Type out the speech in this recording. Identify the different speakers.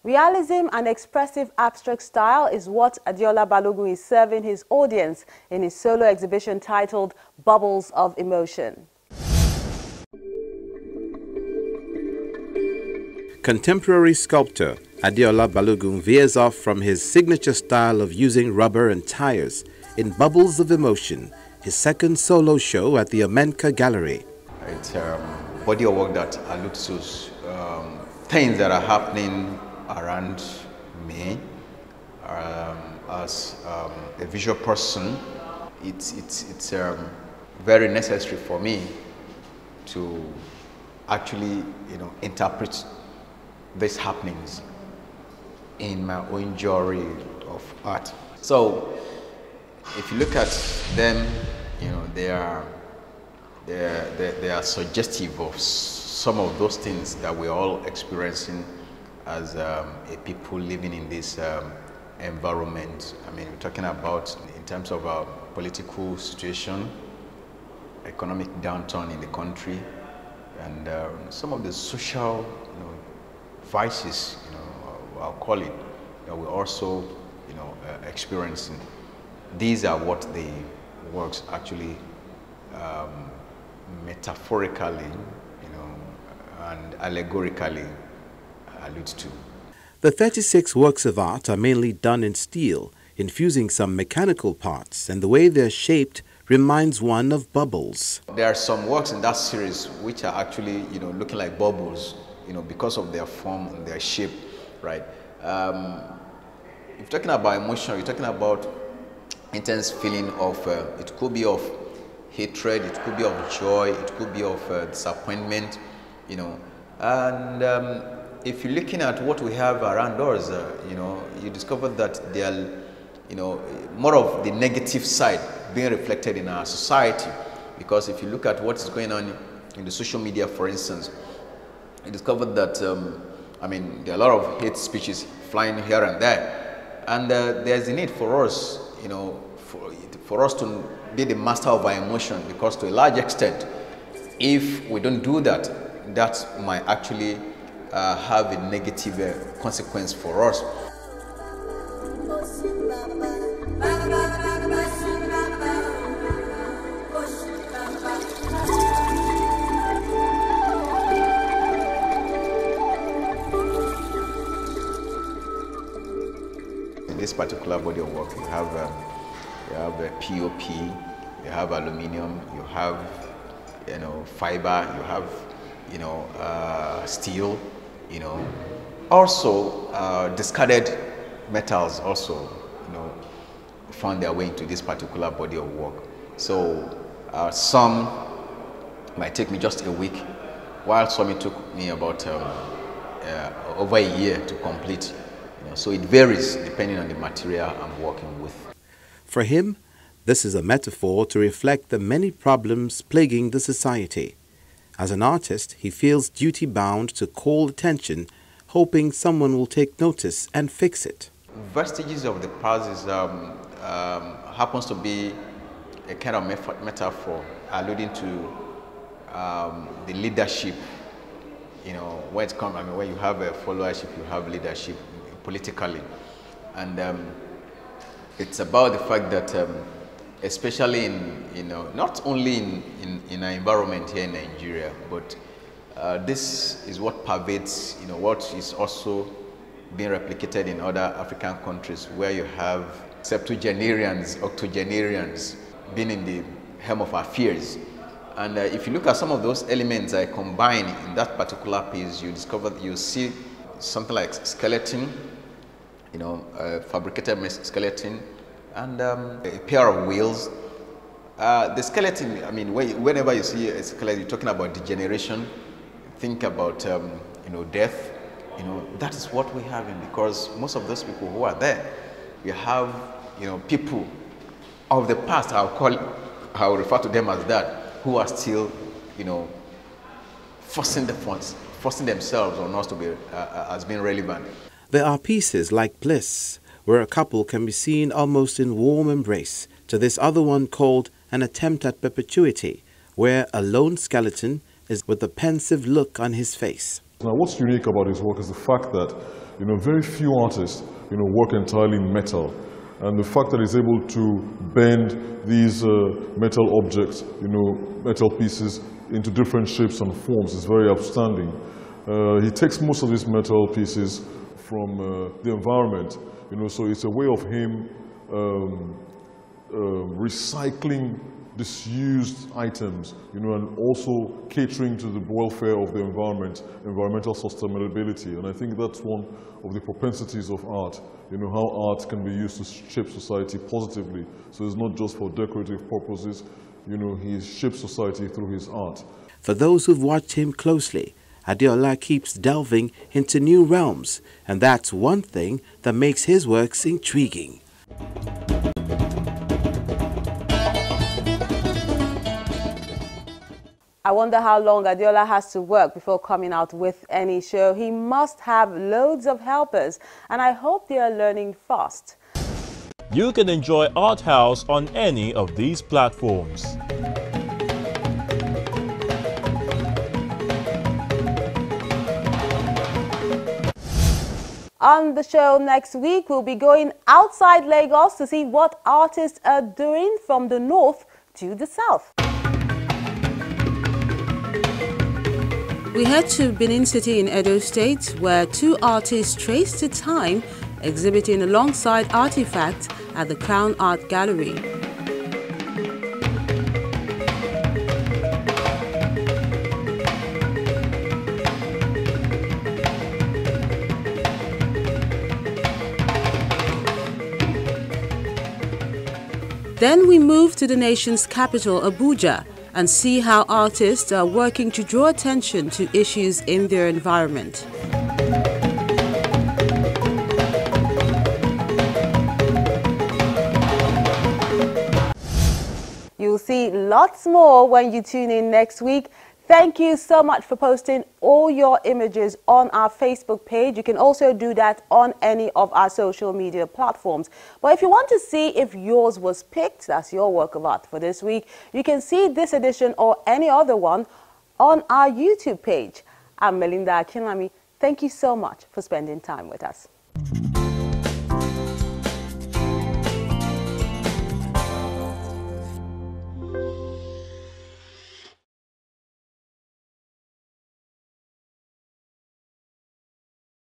Speaker 1: Realism and expressive abstract style is what Adeola Balogun is serving his audience in his solo exhibition titled Bubbles of Emotion.
Speaker 2: Contemporary sculptor Adeola Balogun veers off from his signature style of using rubber and tires in Bubbles of Emotion, his second solo show at the Omenka Gallery.
Speaker 3: It's a body of work that alludes to things that are happening around me. As a visual person, it's very necessary for me to actually, interpret these happenings in my own genre of art. So, if you look at them, they are suggestive of some of those things that we're all experiencing as a people living in this environment. I mean, we're talking about in terms of our political situation, economic downturn in the country, and some of the social, vices, I'll call it, that we're also, experiencing. These are what the works actually metaphorically, and allegorically alludes to.
Speaker 2: The 36 works of art are mainly done in steel, infusing some mechanical parts, and the way they're shaped reminds one of bubbles.
Speaker 3: There are some works in that series which are actually, looking like bubbles, because of their form and their shape, right? If you're talking about emotion, you're talking about intense feeling of, it could be of hatred, it could be of joy, it could be of disappointment, and if you're looking at what we have around us, you discover that there are, more of the negative side being reflected in our society. Because if you look at what is going on in the social media, for instance, you discover that, there are a lot of hate speeches flying here and there. And there's a need for us, for us to be the master of our emotion, because to a large extent, if we don't do that, that might actually have a negative consequence for us. In this particular body of work, you have a POP, you have aluminium, you have fiber, you have steel, also discarded metals also found their way into this particular body of work. So some might take me just a week, while some it took me about over a year to complete. So it varies depending on the material I'm working with.
Speaker 2: For him, this is a metaphor to reflect the many problems plaguing the society. As an artist, he feels duty-bound to call attention, hoping someone will take notice and fix it.
Speaker 3: Vestiges of the past is, happens to be a kind of metaphor alluding to the leadership. When it comes, when you have a followership, you have leadership politically, and it's about the fact that, especially in not only in our environment here in Nigeria, but this is what pervades what is also being replicated in other African countries, where you have septuagenarians, octogenarians being in the helm of affairs. And if you look at some of those elements I combine in that particular piece, you discover that you see something like skeleton, fabricated skeleton, and a pair of wheels. The skeleton, whenever you see a skeleton, you're talking about degeneration. Think about, death. That is what we have because most of those people who are there, we have, people of the past, I'll refer to them as that, who are still, forcing themselves on us to be, as being relevant.
Speaker 2: There are pieces like Bliss, where a couple can be seen almost in warm embrace, to this other one called An Attempt at Perpetuity, where a lone skeleton is with a pensive look on his face.
Speaker 4: Now, what's unique about his work is the fact that, very few artists, work entirely in metal. And the fact that he's able to bend these metal objects, metal pieces into different shapes and forms is very outstanding. He takes most of these metal pieces from the environment, so it's a way of him recycling disused items, and also catering to the welfare of the environment, environmental sustainability. And I think that's one of the propensities of art, how art can be used to shape society positively. So it's not just for decorative purposes, he shapes society through his art.
Speaker 2: For those who've watched him closely, Adeola keeps delving into new realms, and that's one thing that makes his works intriguing.
Speaker 1: I wonder how long Adeola has to work before coming out with any show. He must have loads of helpers, and I hope they are learning fast.
Speaker 5: You can enjoy Art House on any of these platforms.
Speaker 1: On the show next week, we'll be going outside Lagos to see what artists are doing from the north to the south. We head to Benin City in Edo State, where two artists traced the time exhibiting alongside artifacts at the Crown Art Gallery. Then we move to the nation's capital, Abuja, and see how artists are working to draw attention to issues in their environment. You'll see lots more when you tune in next week. Thank you so much for posting all your images on our Facebook page. You can also do that on any of our social media platforms. But if you want to see if yours was picked, that's your work of art for this week, you can see this edition or any other one on our YouTube page. I'm Melinda Akinlami. Thank you so much for spending time with us.